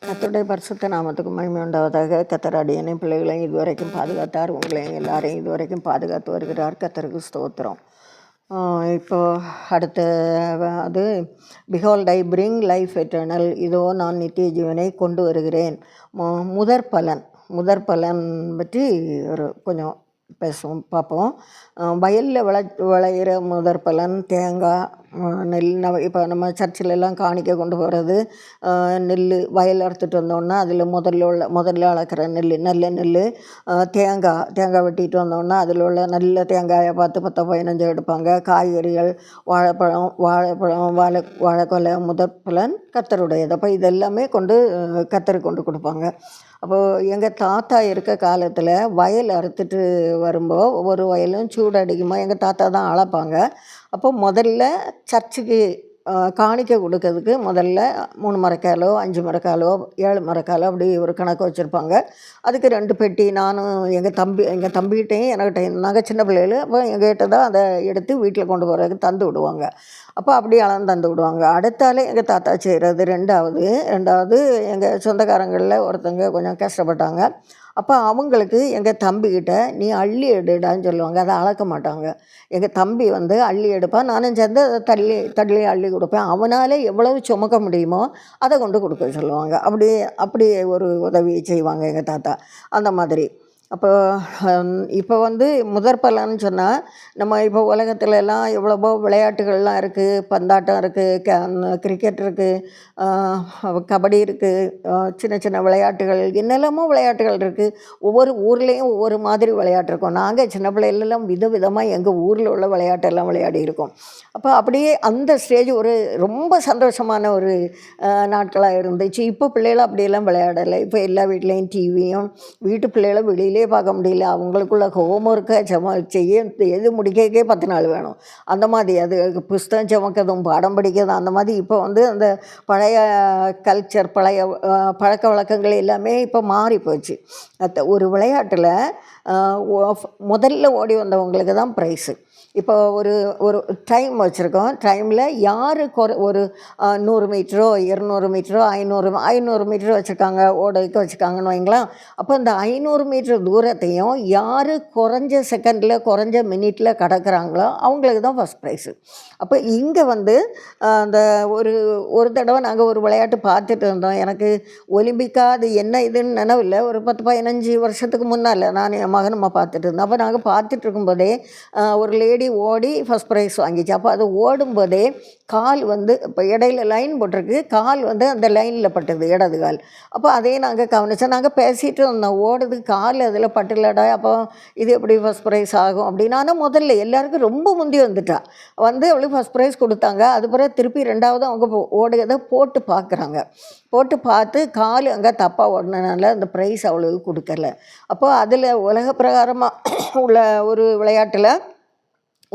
கர்த்தருடைய பரிசுத்த நாமத்துக்கு மகிமை உண்டாவதாக. கர்த்தர் அடியேனையும் பிள்ளைகளையும் இதுவரைக்கும் பாதுகாத்தார். உங்களையும் எல்லாரையும் இதுவரைக்கும் பாதுகாத்து வருகிறார். கர்த்தருக்கு ஸ்தோத்திரம். இப்போ அடுத்த அது behold I bring life eternal, இதோ நான் நித்திய ஜீவனை கொண்டு வருகிறேன். முதற் பலன் பற்றி ஒரு கொஞ்சம் பேசுவோம், பார்ப்போம். வயலில் விளையிற முதற் பலன் தேங்காய், நெல். இப்போ நம்ம சர்ச்சிலெல்லாம் காணிக்க கொண்டு போகிறது நெல். வயல் அறுத்துட்டு வந்தோன்னா அதில் முதல்ல அளக்கிற நல்ல நெல். தேங்காய் வெட்டிட்டு வந்தோன்னா அதில் உள்ள நல்ல தேங்காயை பார்த்து 10-15 எடுப்பாங்க. காய்கறிகள், வாழைக்கொலை முதற் பலன் கர்த்தருடையது. அப்போ இதெல்லாமே கர்த்தருக்கு கொண்டு கொடுப்பாங்க. அப்போது எங்கள் தாத்தா இருக்க காலத்தில் வயல் அறுத்துட்டு வரும்போது ஒவ்வொரு வயலும் சூடு அடிக்குமா எங்கள் தாத்தா தான் அளப்பாங்க. அப்போ முதல்ல சர்ச்சுக்கு காணிக்க கொடுக்கறதுக்கு முதல்ல 3 மரக்காலோ 5 மரக்காலோ 7 மரக்காலோ அப்படி ஒரு கணக்கு வச்சுருப்பாங்க. அதுக்கு 2 பெட்டி. நானும் எங்கள் தம்பிகிட்டையும் என்கிட்ட, நாங்கள் சின்ன பிள்ளைகள். அப்போ எங்கள்கிட்ட தான் அதை எடுத்து வீட்டில் கொண்டு போகிறதுக்கு தந்து விடுவாங்க. அப்போ அப்படி அளந்து தந்து விடுவாங்க. அடுத்தாலே எங்கள் தாத்தா செய்கிறது. ரெண்டாவது எங்கள் சொந்தக்காரங்களில் ஒருத்தங்க கொஞ்சம் கஷ்டப்பட்டாங்க. அப்போ அவங்களுக்கு எங்கள் தம்பிக்கிட்ட நீ அள்ளி எடுடான்னு சொல்லுவாங்க. அதை அளக்க மாட்டாங்க. எங்கள் தம்பி அள்ளி எடுப்பான், நானும் சேர்ந்து அதை தள்ளி அள்ளி கொடுப்பேன். அவனால் எவ்வளவு சுமக்க முடியுமோ அதை கொண்டு கொடுக்க சொல்லுவாங்க. அப்படி ஒரு உதவி செய்வாங்க எங்கள் தாத்தா. அந்த மாதிரி. இப்போ முதற் பலன்னு சொன்னால், நம்ம இப்போ உலகத்துல எல்லாம் எவ்வளவோ விளையாட்டுகள்லாம் இருக்குது. பந்தாட்டம் இருக்குது, கிரிக்கெட் இருக்குது, கபடி இருக்குது, சின்ன சின்ன விளையாட்டுகள், என்னெல்லாமோ விளையாட்டுகள் இருக்குது. ஒவ்வொரு ஊர்லேயும் ஒவ்வொரு மாதிரி விளையாட்டு இருக்கும். நாங்கள் சின்ன பிள்ளைகளெல்லாம் விதவிதமாக எங்கள் ஊரில் உள்ள விளையாட்டெல்லாம் விளையாடி இருக்கோம். அப்போ அப்படியே அந்த ஸ்டேஜ் ஒரு ரொம்ப சந்தோஷமான ஒரு நாட்களாக இருந்துச்சு. இப்போ பிள்ளைகள் அப்படியெல்லாம் விளையாடலை. இப்போ எல்லா வீட்லேயும் டிவியும், வீட்டு பிள்ளைகளை வெளியிலே பார்க்க முடியல. அவங்களுக்குள்ள ஹோம்ஒர்க்கை செய்ய எது முடிக்கே 10 நாள் வேணும். அந்த மாதிரி அது புஸ்தகம் சுமக்கிறதும் பாடம் படிக்கிறதும் அந்த மாதிரி. இப்போ அந்த பழைய கல்ச்சர், பழைய பழக்க வழக்கங்கள் எல்லாமே இப்போ மாறி போச்சு. ஒரு விளையாட்டில் முதல்ல ஓடி வந்தவங்களுக்கு தான் ப்ரைஸு. இப்போ ஒரு டைம் வச்சுருக்கோம். டைமில் யார் ஒரு 100 மீட்டரோ 200 மீட்டரோ 500 மீட்டரோ வச்சுருக்காங்க, ஓடக்கு வச்சுருக்காங்கன்னு வைங்களேன். அப்போ இந்த 500 மீட்டர் தூரத்தையும் யார் குறைஞ்ச செகண்டில் குறைஞ்ச மினிட்டில் கடக்கிறாங்களோ அவங்களுக்கு தான் ஃபஸ்ட் ப்ரைஸு. அப்போ இங்கே அந்த ஒரு தடவை நாங்கள் ஒரு விளையாட்டு பார்த்துட்டு இருந்தோம். எனக்கு ஒலிம்பிக்கா அது என்ன இதுன்னு நினைவில்லை. ஒரு 10-15 வருஷத்துக்கு முன்னால் நான் என் மகனுமா பார்த்துட்டு இருந்தோம். அப்போ நாங்கள் பார்த்துட்டு இருக்கும்போதே ஒரு லேடி ஓடி ஃபஸ்ட் ப்ரைஸ் வாங்கிச்சு. அப்போ அது ஓடும்போதே கால் இப்போ இடையில லைன் போட்டிருக்கு, கால் அந்த லைனில் பட்டுது, இடது கால். அப்போ அதையே நாங்கள் கவனித்தோம். நாங்கள் பேசிகிட்டு இருந்தோம், ஓடுது கால் அதில் பட்டுலடா, அப்போ இது எப்படி ஃபஸ்ட் ப்ரைஸ் ஆகும் அப்படின்னு. ஆனால் முதல்ல எல்லாருக்கும் ரொம்ப முந்தி வந்துட்டா. அவளுக்கு ஃபஸ்ட் ப்ரைஸ் கொடுத்தாங்க. அது பிறகு திருப்பி 2வது அவங்க ஓடுறதை போட்டு பார்க்குறாங்க. போட்டு பார்த்து கால் அங்கே தப்பாக ஓடினனால அந்த ப்ரைஸ் அவளுக்கு கொடுக்கல. அப்போ அதில் உலக பிரகாரமாக உள்ள ஒரு விளையாட்டில்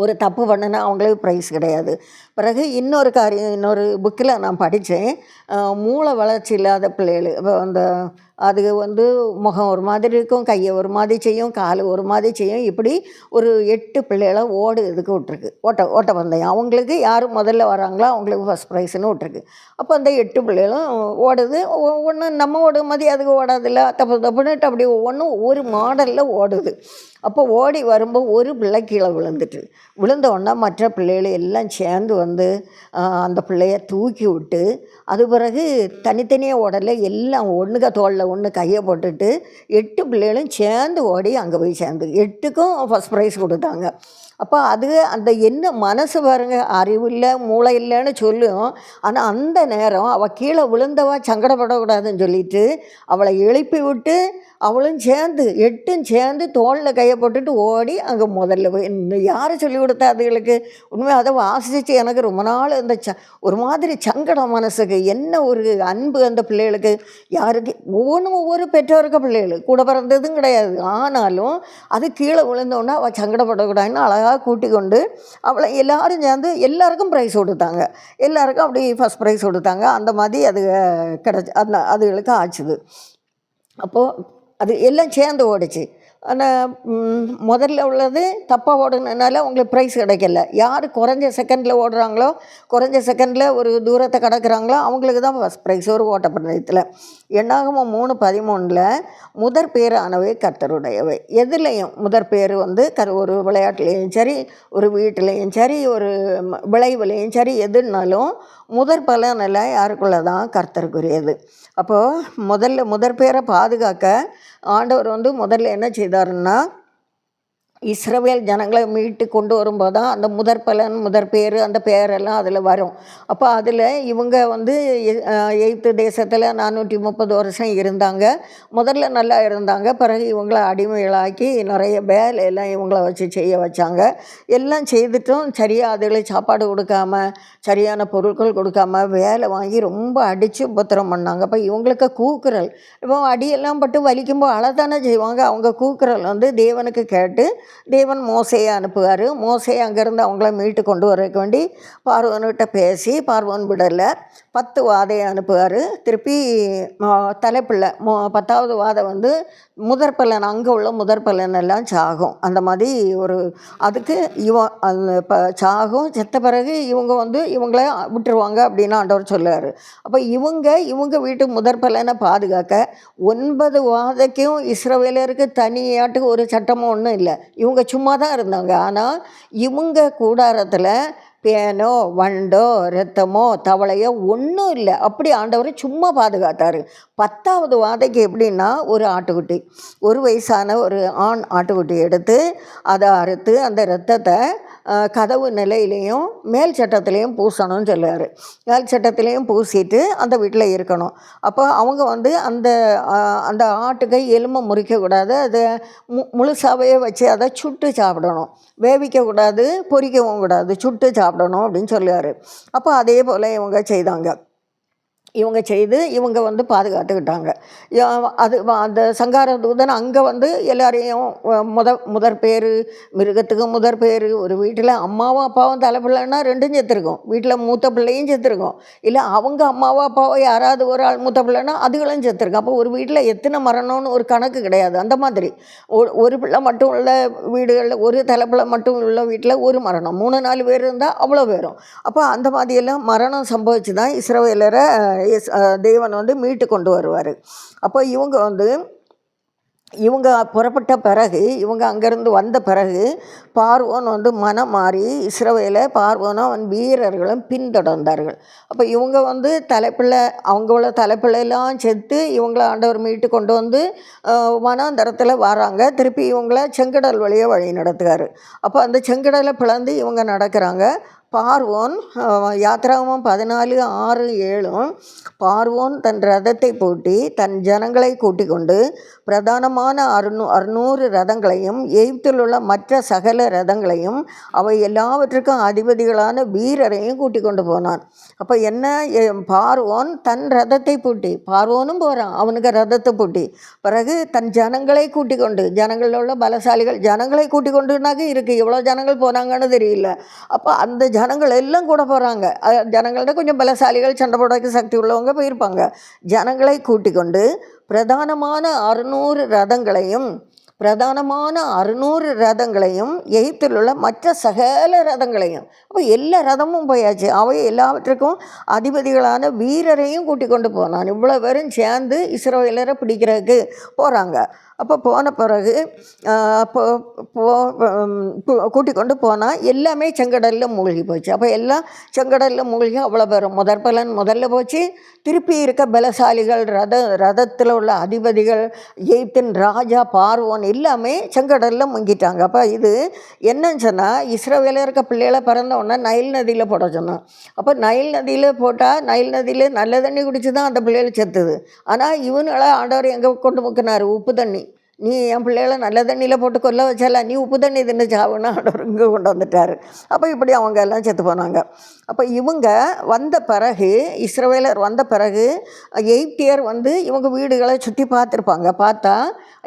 ஒரு தப்பு பண்ணுனா அவங்களுக்கு ப்ரைஸ் கிடையாது. பிறகு இன்னொரு புக்கில் நான் படித்தேன். மூளை வளர்ச்சி இல்லாத பிள்ளைகள், இப்போ அது முகம் ஒரு மாதிரி இருக்கும், கையை ஒரு மாதிரி செய்யும், கால் ஒரு மாதிரி செய்யும். இப்படி ஒரு 8 பிள்ளைகளை இதுக்கு விட்ருக்கு, ஓட்ட பந்தயம். அவங்களுக்கு யார் முதல்ல வராங்களோ அவங்களுக்கு ஃபஸ்ட் ப்ரைஸ்ன்னு விட்ருக்கு. அப்போ அந்த 8 பிள்ளைகளும் ஓடுது. ஒவ்வொன்று நம்ம ஓடும் மாதிரி அதுக்கு ஓடாதில்ல, தப்புன்னுட்டு அப்படி ஒவ்வொன்றும் ஒவ்வொரு மாடலில் ஓடுது. அப்போ ஓடி வரும்போது ஒரு பிள்ளை கீழே விழுந்தோடனே மற்ற பிள்ளைகள் எல்லாம் சேர்ந்து அந்த பிள்ளைய தூக்கி விட்டு, அது பிறகு தனித்தனியாக ஓடலை, எல்லாம் ஒன்றுக்க தோளில் ஒன்று கையை போட்டுட்டு 8 பிள்ளைகளும் சேர்ந்து ஓடி அங்கே போய் சேர்ந்து 8க்கும் ஃபஸ்ட் ப்ரைஸ் கொடுத்தாங்க. அப்போ அந்த என்ன மனசு பாருங்க, அறிவு இல்லை மூளை இல்லைன்னு சொல்லும். ஆனால் அந்த நேரம் அவள் கீழே விழுந்தவா சங்கடப்படக்கூடாதுன்னு சொல்லிட்டு அவளை எழுப்பி விட்டு அவளும் சேர்ந்து 8ம் சேர்ந்து தோளில் கையை போட்டுட்டு ஓடி அங்கே முதல்ல போய் யார் சொல்லி கொடுத்தா அதுகளுக்கு? உண்மையாக அதை வாசித்து எனக்கு ரொம்ப நாள் ஒரு மாதிரி சங்கடம் மனசுக்கு. என்ன ஒரு அன்பு அந்த பிள்ளைகளுக்கு. யாருக்கு ஒவ்வொரு பெற்றோருக்கு பிள்ளைகள் கூட பிறந்ததும் கிடையாது. ஆனாலும் அது கீழே விழுந்தோன்னா அவள் சங்கடப்படக்கூடாதுன்னு அழகாக கூட்டி கொண்டு அவளை எல்லாரும் சேர்ந்து எல்லாருக்கும் ப்ரைஸ் கொடுத்தாங்க. எல்லாருக்கும் அப்படி ஃபஸ்ட் ப்ரைஸ் கொடுத்தாங்க. அந்த மாதிரி அது அதுகளுக்கு ஆச்சுது. அப்போது அது எல்லாம் சேர்ந்து ஓடிச்சு. ஆனால் முதல்ல உள்ளது தப்பாக ஓடுனதுனால உங்களுக்கு ப்ரைஸ் கிடைக்கல. யார் குறைஞ்ச செகண்டில் ஓடுறாங்களோ, குறைஞ்ச செகண்டில் ஒரு தூரத்தை கடக்குறாங்களோ அவங்களுக்கு தான் ஃபஸ்ட் ப்ரைஸ் ஒரு ஓட்டப்பந்தயத்தில். என்னாகமம் 3:13 முதற் பேரானவை கர்த்தருடையவை. எதுலேயும் முதற் பேர் வந்து ஒரு விளையாட்டுலேயும் சரி, ஒரு வீட்டிலையும் சரி, ஒரு விளைவுலையும் சரி, எதுனாலும் முதற் பலனெல்லாம் யாருக்குள்ள தான் கர்த்தருக்குரியது. அப்போது முதற் பேரை பாதுகாக்க ஆண்டவர் வந்து முதல்ல என்ன செய்தாருன்னா, இஸ்ரவேல் ஜனங்களை மீட்டு கொண்டு வரும்போது தான் அந்த முதற் பலன், முதற் பேர், அந்த பேரெல்லாம் அதில் வரும். அப்போ அதில் இவங்க வந்து எகிப்து தேசத்தில் 430 வருஷம் இருந்தாங்க. முதல்ல நல்லா இருந்தாங்க. பிறகு இவங்கள அடிமைகளாக்கி நிறைய வேலையெல்லாம் இவங்கள வச்சு செய்ய வச்சாங்க. எல்லாம் செய்துட்டும் சரியாக அதுகளுக்கு சாப்பாடு கொடுக்காம, சரியான பொருட்கள் கொடுக்காம, வேலை வாங்கி ரொம்ப அடித்து உபத்திரம் பண்ணாங்க. அப்போ இவங்களுக்கு கூக்குரல், இப்போ அடியெல்லாம் பட்டு வலிக்கும்போது அழதானே செய்வாங்க. அவங்க கூக்குரல் வந்து தேவனுக்கு கேட்டு தேவன் மோசேயை அனுப்புவார். மோசே அங்கேருந்து அவங்கள மீட்டு கொண்டு வரக்கு வேண்டி பார்வோன்கிட்ட பேசி பார்வோன் விடலை. 10 வாதையை அனுப்புவார். திருப்பி தலைப்பிள்ளை 10வது வாதை வந்து முதற் பலன், அங்கே உள்ள முதற் பலன் எல்லாம் சாகும். அந்த மாதிரி ஒரு அதுக்கு அந்த சாகும். செத்த பிறகு இவங்க வந்து இவங்கள விட்டுருவாங்க அப்படின்னு ஆண்டவர் சொல்லுவார். அப்போ இவங்க வீட்டு முதற் பலனை பாதுகாக்க 9 வாதைக்கும் இஸ்ரவேலருக்கு தனியாட்டுக்கு ஒரு சட்டமும் ஒன்றும் இல்லை. இவங்க சும்மா தான் இருந்தாங்க. ஆனால் இவங்க கூடாரத்தில் பேனோ, வண்டோ, ரத்தமோ, தவளையோ ஒன்றும் இல்லை. அப்படி ஆண்டவர் சும்மா பாதுகாத்தார். 10வது வாதைக்கு எப்படின்னா, ஒரு ஆட்டுக்குட்டி, ஒரு வயசான ஒரு ஆண் ஆட்டுக்குட்டி எடுத்து அதை அறுத்து அந்த இரத்தத்தை கதவு நிலையிலையும் மேல் சட்டத்துலேயும் பூசணும்னு சொல்லுவார். மேல் சட்டத்துலேயும் பூசிட்டு அந்த வீட்டில் இருக்கணும். அப்போ அவங்க வந்து அந்த ஆட்டுக்கை எலும்பை முறிக்கக்கூடாது. அதை முழுசாகவே வச்சு அதை சுட்டு சாப்பிடணும். வேவிக்கக்கூடாது, பொரிக்கவும் கூடாது, சுட்டு சாப்பிடணும் அப்படின்னு சொல்லுவார். அப்போ அதே போல் இவங்க செய்தாங்க. இவங்க வந்து பாதுகாத்துக்கிட்டாங்க. அது அந்த சங்கார தூதன் அங்கே வந்து எல்லாரையும் முதற் பேர், மிருகத்துக்கு முதற் பேர், ஒரு வீட்டில் அம்மாவும் அப்பாவும் தலைப்பிள்ளைன்னா 2ம் செத்துருக்கும். வீட்டில் மூத்த பிள்ளையும் செத்துருக்கும். இல்லை அவங்க அம்மாவோ அப்பாவோ யாராவது ஒரு ஆள் மூத்த பிள்ளைன்னா அதுகளும் செத்துருக்கும். அப்போ ஒரு வீட்டில் எத்தனை மரணம்னு ஒரு கணக்கு கிடையாது. அந்த மாதிரி ஒரு பிள்ளை மட்டும் உள்ள வீடுகளில், ஒரு தலைப்பிள்ளை மட்டும் உள்ள வீட்டில் ஒரு மரணம், 3-4 பேர் இருந்தால் அவ்வளோ பேரும். அப்போ அந்த மாதிரியெல்லாம் மரணம் சம்பவிச்சு தான் இஸ்ரவேலரை தேவன் வந்து மீட்டு கொண்டு வருவார். அப்போ இவங்க புறப்பட்ட பிறகு, இவங்க அங்கேருந்து வந்த பிறகு பார்வோன் வந்து மனம் மாறி இஸ்ரவேலை பார்வோனும் அவன் வீரர்களும் பின்தொடர்ந்தார்கள். அப்போ இவங்க வந்து அவங்களோட தலைப்பிள்ளையெல்லாம் செத்து இவங்கள ஆண்டவர் மீட்டு கொண்டு வந்து வனாந்தரத்தில் வராங்க. திருப்பி இவங்கள செங்கடல் வழியாக வழி நடத்துகிறாரு. அப்போ அந்த செங்கடலை பிளந்து இவங்க நடக்கிறாங்க. பார்வோன் யாத்திராகமம் 14:6-7 பார்வோன் தன் ரதத்தை பூட்டி தன் ஜனங்களை கூட்டிக் கொண்டு பிரதானமான 600 ரதங்களையும் எகிப்தில் உள்ள மற்ற சகல ரதங்களையும் அவை எல்லாவற்றுக்கும் அதிபதிகளான வீரரையும் கூட்டிக் கொண்டு போனான். அப்போ என்ன, பார்வோன் தன் ரதத்தை பூட்டி, பார்வோனும் போகிறான் அவனுக்கு ரதத்தை பூட்டி, பிறகு தன் ஜனங்களை கூட்டிக் கொண்டு, ஜனங்களில் உள்ள பலசாலிகள் ஜனங்களை கூட்டிக் கொண்டுனாக்க இருக்குது, எவ்வளோ ஜனங்கள் போனாங்கன்னு தெரியல. அப்போ அந்த ஜனங்கள் எல்லாம் கூட போகிறாங்க. ஜனங்கள்ட்ட கொஞ்சம் பலசாலிகள், சண்டை போடக்கு சக்தி உள்ளவங்க போயிருப்பாங்க. ஜனங்களை கூட்டிக் கொண்டு பிரதானமான 600 ரதங்களையும் எகிப்தில் உள்ள மற்ற சகல ரதங்களையும், அப்போ எல்லா ரதமும் போயாச்சு, அவை எல்லாவற்றுக்கும் அதிபதிகளான வீரரையும் கூட்டிக் கொண்டு போனான். இவ்வளோ பேரும் சேர்ந்து இஸ்ரவேலரை பிடிக்கிறதுக்கு போகிறாங்க. அப்போ போன பிறகு கூட்டிக் கொண்டு போனால் எல்லாமே செங்கடலில் மூழ்கி போச்சு. அப்போ எல்லாம் செங்கடலில் மூழ்கி அவ்வளோ பேரும் முதற் பலன் முதல்ல போச்சு. திருப்பி இருக்க பலசாலிகள், ரதத்தில் உள்ள அதிபதிகள், எகிப்தின் ராஜா பார்வோன் எல்லாமே செங்கடலில் முங்கிட்டாங்க. அப்போ இது என்னன்னு சொன்னால், இஸ்ரவேலில் இருக்க பிள்ளைகளை பிறந்த உடனே நைல் நதியில் போட சொன்னான். அப்போ நைல் நதியில் போட்டால் நைல் நதியில் நல்ல தண்ணி குடிச்சு தான் அந்த பிள்ளைகள் செத்துது. ஆனால் இவனுங்களை ஆண்டவர் எங்கே கொண்டு முக்கினார்? உப்பு தண்ணி. நீ என் பிள்ளைகளை நல்ல தண்ணியில் போட்டு கொல்ல வச்சால, நீ உப்பு தண்ணி தின்னு சாவுன்னு ஆண்டவர் இங்கே கொண்டு வந்துட்டார். அப்போ இப்படி அவங்க எல்லாம் செத்து போனாங்க. அப்போ இவங்க வந்த பிறகு, இஸ்ரவேலர் வந்த பிறகு எகிப்தியர் வந்து இவங்க வீடுகளை சுற்றி பார்த்துருப்பாங்க. பார்த்தா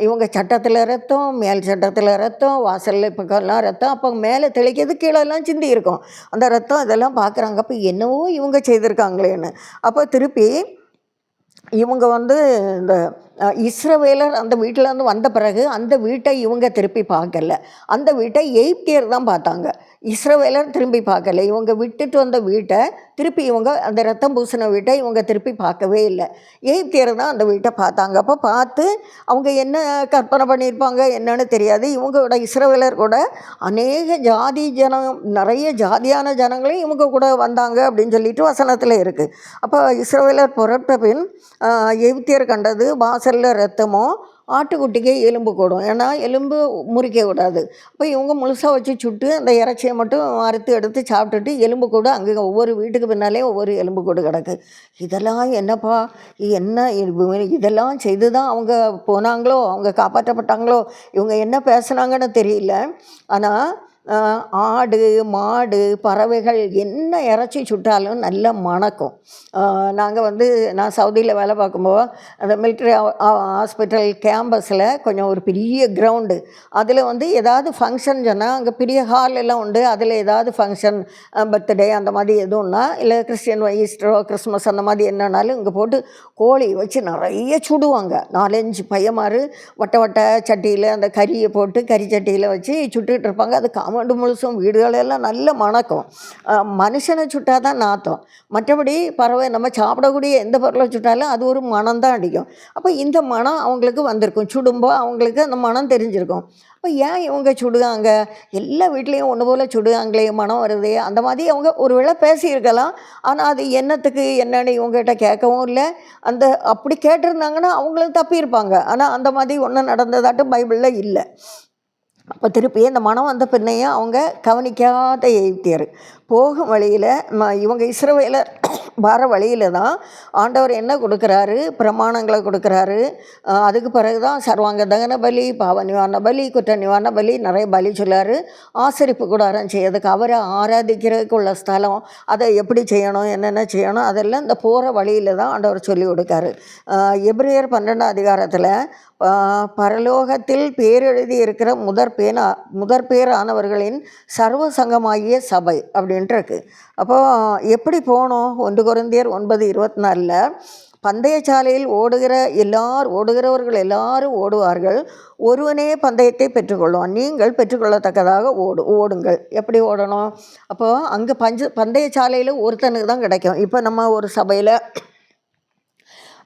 இவங்க சட்டத்தில் ரத்தம், மேல் சட்டத்தில் ரத்தம், வாசலில் பக்கம்லாம் ரத்தம், அப்போ மேலே தெளிக்கிறது கீழெல்லாம் சிந்தி இருக்கும் அந்த ரத்தம். இதெல்லாம் பார்க்குறாங்க. அப்போ என்னவோ இவங்க செய்திருக்காங்களேன்னு. அப்போ திருப்பி இவங்க வந்து இந்த இஸ்ரவேலர் அந்த வீட்டிலேருந்து வந்த பிறகு அந்த வீட்டை இவங்க திருப்பி பார்க்கல. அந்த வீட்டை எகிப்தியர் தான் பார்த்தாங்க. இஸ்ரவேலர் திரும்பி பார்க்கல. இவங்க விட்டுட்டு வந்த வீட்டை திருப்பி இவங்க அந்த ரத்தம் பூசின வீட்டை இவங்க திருப்பி பார்க்கவே இல்லை. எகிப்தியர் தான் அந்த வீட்டை பார்த்தாங்க. அப்போ பார்த்து அவங்க என்ன கற்பனை பண்ணியிருப்பாங்க என்னன்னு தெரியாது. இவங்களோட இஸ்ரவேலர் கூட அநேக ஜாதி ஜனம், நிறைய ஜாதியான ஜனங்களையும் இவங்க கூட வந்தாங்க அப்படின்னு சொல்லிட்டு வசனத்தில் இருக்குது. அப்போ இஸ்ரவேலர் புறப்பட்ட பின் எகிப்தியர் கண்டது வாசலில் ரத்தமோ ஆட்டுக்குட்டிக்கே எலும்பு கூடும். ஏன்னா எலும்பு முறிக்க கூடாது. அப்போ இவங்க முழுசாக வச்சு சுட்டு அந்த இறைச்சியை மட்டும் அறுத்து எடுத்து சாப்பிட்டுட்டு எலும்பு கூடு அங்கே ஒவ்வொரு வீட்டுக்கு பின்னாலே ஒவ்வொரு எலும்பு கூடு கிடக்கு. இதெல்லாம் என்னப்பா, என்ன இதெல்லாம் செய்து தான் அவங்க போனாங்களோ, அவங்க காப்பாற்றப்பட்டாங்களோ, இவங்க என்ன பேசுனாங்கன்னு தெரியல. ஆனால் ஆடு மாடு பறவைகள் என்ன இறைச்சி சுட்டாலும் நல்லா மணக்கும். நாங்கள் நான் சவுதியில் வேலை பார்க்கும்போது அந்த மிலிட்ரி ஹாஸ்பிட்டல் கேம்பஸில் கொஞ்சம் ஒரு பெரிய கிரவுண்டு, அதில் ஏதாவது ஃபங்க்ஷன் சொன்னால் அங்கே பெரிய ஹால் எல்லாம் உண்டு. அதில் ஏதாவது ஃபங்க்ஷன், பர்த்டே அந்த மாதிரி எதுவும்னா, இல்லை கிறிஸ்டியன் ஈஸ்டரோ கிறிஸ்மஸ் அந்த மாதிரி என்னன்னாலும் இங்கே போட்டு கோழி வச்சு நிறைய சுடுவாங்க. 4-5 பையமாறு வட்ட வட்ட சட்டியில் அந்த கறியை போட்டு கறி சட்டியில் வச்சு சுட்டுட்டு இருப்பாங்க. அது காமண்டு முழுசும் வீடுகளெல்லாம் நல்ல மணக்கும். மனுஷனை சுட்டால் தான் நாத்தம். மற்றபடி பறவை நம்ம சாப்பிடக்கூடிய எந்த பொருளை சுட்டாலும் அது ஒரு மனம் தான் அடிக்கும். அப்போ இந்த மனம் அவங்களுக்கு வந்திருக்கும். சுடும்போது அவங்களுக்கு அந்த மனம் தெரிஞ்சிருக்கும். அப்போ ஏன் இவங்க சுடுகாங்க, எல்லா வீட்லேயும் ஒன்று போல் சுடுகாங்களே, மனம் வருதே, அந்த மாதிரி அவங்க ஒரு வேளை பேசியிருக்கலாம். ஆனால் அது என்னத்துக்கு என்னன்னு இவங்ககிட்ட கேட்கவும் இல்லை. அப்படி கேட்டிருந்தாங்கன்னா அவங்களும் தப்பியிருப்பாங்க. ஆனால் அந்த மாதிரி ஒன்றும் நடந்ததாட்டும் பைபிளில் இல்லை. அப்போ திருப்பி இந்த மனம் வந்த பின்னையும் அவங்க கவனிக்காத எகிப்தியர் போகும் வழியில் இவங்க இஸ்ரவேலர் வர வழியில் தான் ஆண்டவர் என்ன கொடுக்குறாரு, பிரமாணங்களை கொடுக்குறாரு. அதுக்கு பிறகு தான் சர்வாங்க தகன பலி, பாவ நிவாரண பலி, குற்ற நிவாரண பலி, நிறைய பலி சொல்லார். ஆசரிப்பு கூடாரம் செய்யறதுக்கு, அவரை ஆராதிக்கிறதுக்கு உள்ள ஸ்தலம், அதை எப்படி செய்யணும், என்னென்ன செய்யணும், அதெல்லாம் இந்த போகிற வழியில் தான் ஆண்டவர் சொல்லி கொடுக்காரு. எபிரேயர் 12ஆம் அதிகாரத்தில் பரலோகத்தில் பேரெழுதி இருக்கிற முதற் பேரானவர்களின் சர்வ சங்கமாகிய சபை அப்படின்ட்டு இருக்கு. அப்போது எப்படி போகணும்? 1 கொரிந்தியர் 9:24 பந்தயச்சாலையில் ஓடுகிறவர்கள் எல்லாரும் ஓடுவார்கள், ஒருவனே பந்தயத்தை பெற்றுக்கொள்ளும், நீங்கள் பெற்றுக்கொள்ளத்தக்கதாக ஓடுங்கள். எப்படி ஓடணும்? அப்போது அங்கே பந்தயச்சாலையில் ஒருத்தனுக்கு தான் கிடைக்கும். இப்போ நம்ம ஒரு சபையில்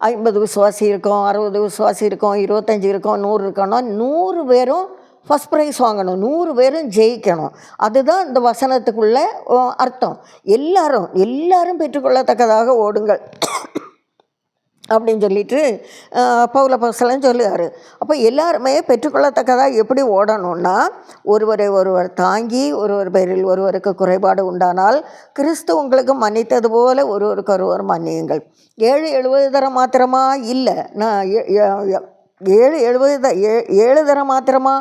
50 விசுவாசி இருக்கும், 60 விசுவாசி இருக்கும், 25 இருக்கும், 100 இருக்கணும். 100 பேரும் ஃபஸ்ட் ப்ரைஸ் வாங்கணும், 100 பேரும் ஜெயிக்கணும். அதுதான் இந்த வசனத்துக்குள்ள அர்த்தம். எல்லாரும் பெற்றுக்கொள்ளத்தக்கதாக ஓடுங்கள் அப்படின்னு சொல்லிட்டு பவுலப்போஸ்தலன் சொல்லுவார். அப்போ எல்லாருமே பெற்றுக்கொள்ளத்தக்கதாக எப்படி ஓடணும்னா, ஒருவர் தாங்கி ஒருவர் பேரில் ஒருவருக்கு குறைபாடு உண்டானால் கிறிஸ்து உங்களுக்கு மன்னித்தது போல ஒருவருக்கொருவர் மன்னியுங்கள். 7 தரம் மாத்திரமா இல்லை, நான் 7 தரம் மாத்திரமா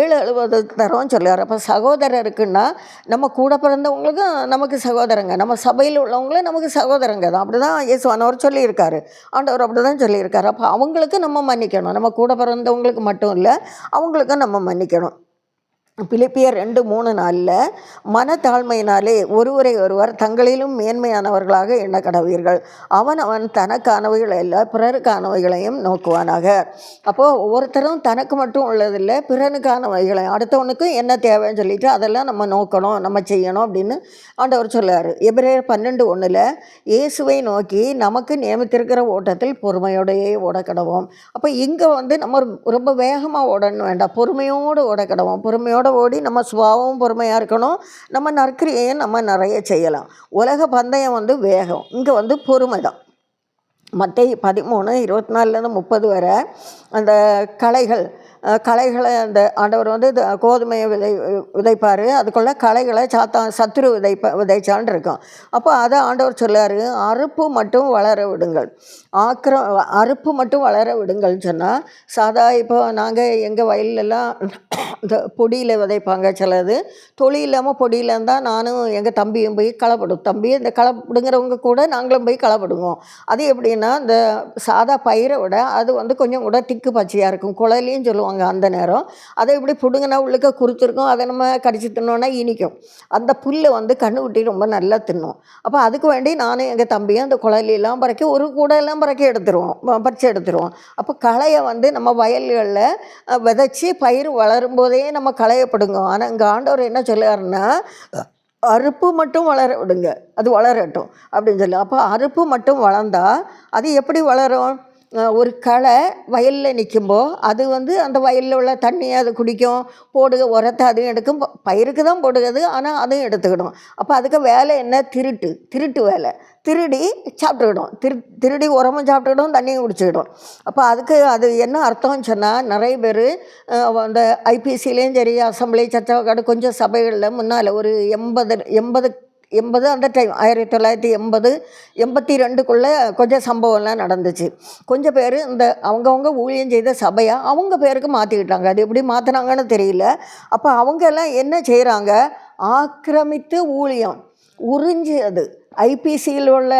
7 தரம் சொல்லுவார். அப்போ சகோதரருக்குன்னா நம்ம கூட பிறந்தவங்களுக்கும் நமக்கு சகோதரங்க, நம்ம சபையில் உள்ளவங்களும் நமக்கு சகோதரங்க தான். அப்படி தான் இயேசுவானவர் சொல்லியிருக்காரு, ஆண்டவர் அப்படி தான் சொல்லியிருக்காரு. அப்போ அவங்களுக்கு நம்ம மன்னிக்கணும். நம்ம கூட பிறந்தவங்களுக்கு மட்டும் இல்லை, அவங்களுக்கும் நம்ம மன்னிக்கணும். பிலிப்பியர் 2:3 மனத்தாழ்மையினாலே ஒருவர் தங்களிலும் மேன்மையானவர்களாக எண்ண கடவீர்கள், அவன் தனக்கானவைகள் அல்ல பிறருக்கானவைகளையும் நோக்குவானாக. அப்போது ஒவ்வொருத்தரும் தனக்கு மட்டும் உள்ளதில்லை, பிறனுக்கானவைகளையும், அடுத்தவனுக்கும் என்ன தேவைன்னு சொல்லிட்டு அதெல்லாம் நம்ம நோக்கணும், நம்ம செய்யணும் அப்படின்னு ஆண்டவர் சொல்லுவார். எபிரேயர் 12:1 இயேசுவை நோக்கி நமக்கு நியமித்திருக்கிற ஓட்டத்தில் பொறுமையோடையே ஓடக்கடவோம். அப்போ இங்கே நம்ம ரொம்ப வேகமாக ஓடணும் வேண்டாம், பொறுமையோடு ஓடக்கடவோம். பொறுமையோடு ஓடி நம்ம சுபாவமும் பொறுமையாக இருக்கணும், நம்ம நற்கிரியையும் நம்ம நிறைய செய்யலாம். உலக பந்தயம் வேகம், இங்கே பொறுமை தான். மத்தேயு 13:24-30 வரை அந்த களைகளை அந்த ஆண்டவர் கோதுமையை விதைப்பார், அதுக்குள்ளே களைகளை சத்துரு விதைச்சான் இருக்கும். அப்போ அதை ஆண்டவர் சொல்லார், அறுப்பு மட்டும் வளர விடுங்கள், அறுப்பு மட்டும் வளர விடுங்கள்னு சொன்னால், சாதா இப்போ நாங்கள் எங்கள் வயலெல்லாம் இந்த பொடியில் விதைப்பாங்க, சிலது தொழில் இல்லாமல் பொடியில் இருந்தால் நானும் எங்கள் தம்பியும் போய் களப்படுவோம். இந்த களப்படுங்கிறவங்க கூட நாங்களும் போய் களப்படுவோம். அது எப்படின்னா, இந்த சாதா பயிரை விட அது கொஞ்சம் கூட திக்கு பச்சையாக இருக்கும், குழலையும் சொல்லுவாங்க பிடுங்குவாங்க அந்த நேரம். அதை இப்படி பிடுங்கினா உள்ளுக்க குருத்து அதை நம்ம கடிச்சு தின்னோன்னா இனிக்கும். அந்த புல்லை வந்து கன்றுக்குட்டி ரொம்ப நல்லா தின்னும். அப்போ அதுக்கு வேண்டி நானும் எங்கள் தம்பியும் அந்த குழலையெல்லாம் பறக்கி ஒரு கூடையெல்லாம் பறக்கி எடுத்துருவோம், பறித்து எடுத்துருவோம். அப்போ களையை வந்து நம்ம வயல்களில் விதைச்சி பயிர் வளரும்போதே நம்ம களையை பிடுங்குவோம். ஆனால் இங்கே ஆண்டவர் என்ன சொல்லுவாருன்னா, அறுப்பு மட்டும் வளர விடுங்க, அது வளரட்டும் அப்படின்னு சொல்லி. அப்போ அறுப்பு மட்டும் வளர்ந்தா அது எப்படி வளரும்? ஒரு களை வயலில் நிற்கும்போ அது வந்து அந்த வயலில் உள்ள தண்ணியை அது குடிக்கும், போடுக உரத்தை அதுவும் எடுக்கும், பயிருக்கு தான் போடுகிறது, ஆனால் அதுவும் எடுத்துக்கிடும். அப்போ அதுக்கு வேலை என்ன? திருட்டு வேலை. திருடி சாப்பிட்டுக்கிடும், திருடி உரமும் சாப்பிட்டுக்கிடும், தண்ணியும் குடிச்சிக்கிடும். அப்போ அதுக்கு அது என்ன அர்த்தம்னு சொன்னால், நிறைய பேர் அந்த ஐபிசிலேயும் சரி, அசம்பிளி, சட்டக்காடு கொஞ்சம் சபைகளில் முன்னால் ஒரு 80 அந்த டைம் 1980 82க்குள்ளே கொஞ்சம் சம்பவம்லாம் நடந்துச்சு. கொஞ்சம் பேர் இந்த அவங்கவுங்க ஊழியம் செய்த சபையை அவங்க பேருக்கு மாற்றிக்கிட்டாங்க. அது எப்படி மாற்றினாங்கன்னு தெரியல. அப்போ அவங்க எல்லாம் என்ன செய்கிறாங்க? ஆக்கிரமித்து ஊழியம் உறிஞ்சி, அது ஐபிசியில் உள்ள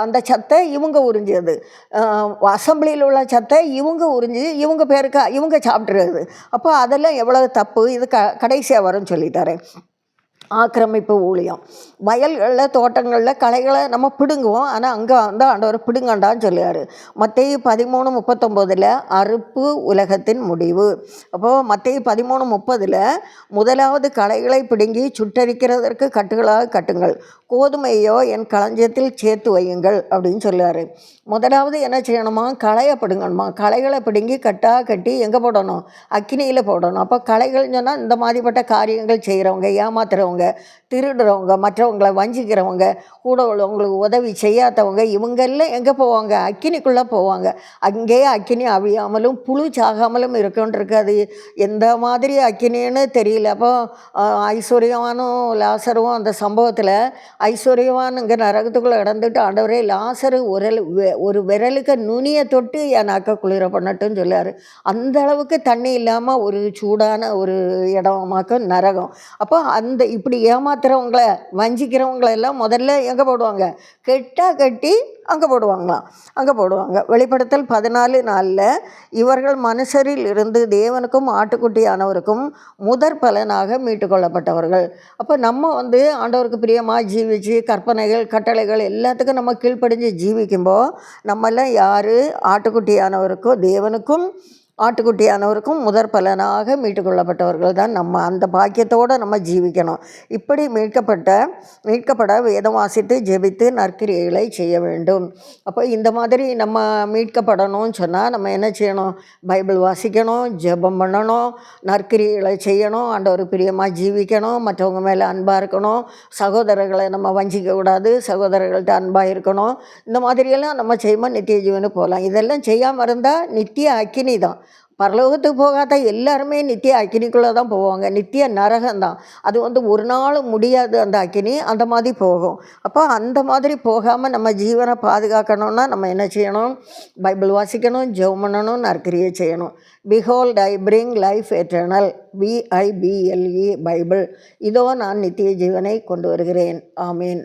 அந்த சத்தை இவங்க உறிஞ்சியது, அசம்பிளியில் உள்ள சத்தை இவங்க உறிஞ்சி இவங்க பேருக்கு இவங்க சாப்பிட்றது. அப்போ அதெல்லாம் எவ்வளவு தப்பு, இது கடைசியாக வரும்னு சொல்லிட்டாரு. ஆக்கிரமிப்பு ஊழியம். வயல்களில் தோட்டங்களில் களைகளை நம்ம பிடுங்குவோம், ஆனால் அங்கே வந்து ஆண்டவர் பிடுங்கண்டான்னு சொல்லுவார். மத்தேயு 13:39 அறுப்பு உலகத்தின் முடிவு. அப்போது மத்தேயு 13:30 முதலாவது களைகளை பிடுங்கி சுட்டரிக்கிறதற்கு கட்டுகளாக கட்டுங்கள், கோதுமையோ என் களஞ்சியத்தில் சேர்த்து வையுங்கள் அப்படின்னு சொல்லுவார். முதலாவது என்ன செய்யணுமா? களையை பிடுங்கணுமா. களைகளை பிடுங்கி கட்டி எங்கே போடணும்? அக்கினியில் போடணும். அப்போ களைகள்னு சொன்னால் இந்த மாதிரிப்பட்ட காரியங்கள் செய்கிறவங்க, ஏமாத்துறவங்க, திருடுறவங்க, மற்றவங்களை வஞ்சிக்கிறவங்க, கூட உள்ளவங்களுக்கு உதவி செய்யாதவங்க, இவங்கெல்லாம் எங்கே போவாங்க? அக்கினிக்குள்ளே போவாங்க. அங்கேயே அக்கினி அவியாமலும் புழு சாகாமலும் இருக்குன்றிருக்கு. அது எந்த மாதிரி அக்கினின்னு தெரியல. அப்போ ஐஸ்வர்யவானும் லாசரும் அந்த சம்பவத்தில் ஐஸ்வர்யவான் இங்கே நரகத்துக்குள்ளே இடந்துட்டு, ஆண்டவரே லாசரு ஒரு விரலுக்கு நுனியை தொட்டு என் நாக்க குளிர பண்ணட்டுன்னு சொல்லார். அந்த அளவுக்கு தண்ணி இல்லாமல் ஒரு சூடான ஒரு இடமாக்க நரகம். அப்போ அந்த இப்படி ஏமாத்துறவங்கள வஞ்சிக்கிறவங்களெல்லாம் முதல்ல எங்கே போடுவாங்க? கட்டி அங்கே போடுவாங்க. வெளிப்படுத்தல் 14:4 இவர்கள் மனுஷரில் இருந்து தேவனுக்கும் ஆட்டுக்குட்டியானவருக்கும் முதற் பலனாக மீட்டு கொள்ளப்பட்டவர்கள். அப்போ நம்ம வந்து ஆண்டவருக்கு பிரியமாக ஜீவிச்சு கற்பனைகள் கட்டளைகள் எல்லாத்துக்கும் நம்ம கீழ்ப்படிஞ்சு ஜீவிக்கும்போது நம்மெல்லாம் யார்? ஆட்டுக்குட்டியானவருக்கும் தேவனுக்கும் ஆட்டுக்குட்டியானவருக்கும் முதற் பலனாக மீட்டு கொள்ளப்பட்டவர்கள் தான் நம்ம. அந்த பாக்கியத்தோடு நம்ம ஜீவிக்கணும். இப்படி மீட்கப்பட வேதம் வாசித்து ஜெபித்து நற்கிரியைகளை செய்ய வேண்டும். அப்போ இந்த மாதிரி நம்ம மீட்கப்படணும்னு சொன்னால் நம்ம என்ன செய்யணும்? பைபிள் வாசிக்கணும், ஜெபம் பண்ணணும், நற்கிரியைகளை செய்யணும், ஆண்டவர் பிரியமாக ஜீவிக்கணும், மற்றவங்க மேலே அன்பாக இருக்கணும், சகோதரர்களை நம்ம வஞ்சிக்கக்கூடாது, சகோதரர்கள்ட்ட அன்பாக இருக்கணும். இந்த மாதிரியெல்லாம் நம்ம செய்யும்போது நித்திய ஜீவனு போகலாம். இதெல்லாம் செய்யாமல் இருந்தால் நித்திய அக்கினி தான். பரலோகத்துக்கு போகாத எல்லாருமே நித்திய அக்கினிக்குள்ளே தான் போவாங்க. நித்திய நரகம்தான். அது வந்து ஒரு நாள் முடியாது அந்த அக்கினி, அந்த மாதிரி போகும். அப்போ அந்த மாதிரி போகாமல் நம்ம ஜீவனை பாதுகாக்கணும்னா நம்ம என்ன செய்யணும்? பைபிள் வாசிக்கணும், ஜெபம் பண்ணணும், நற்கிரியை செய்யணும். Behold I bring life eternal, BIBLE Bible. இதோ நான் நித்திய ஜீவனை கொண்டு வருகிறேன். ஆமீன்.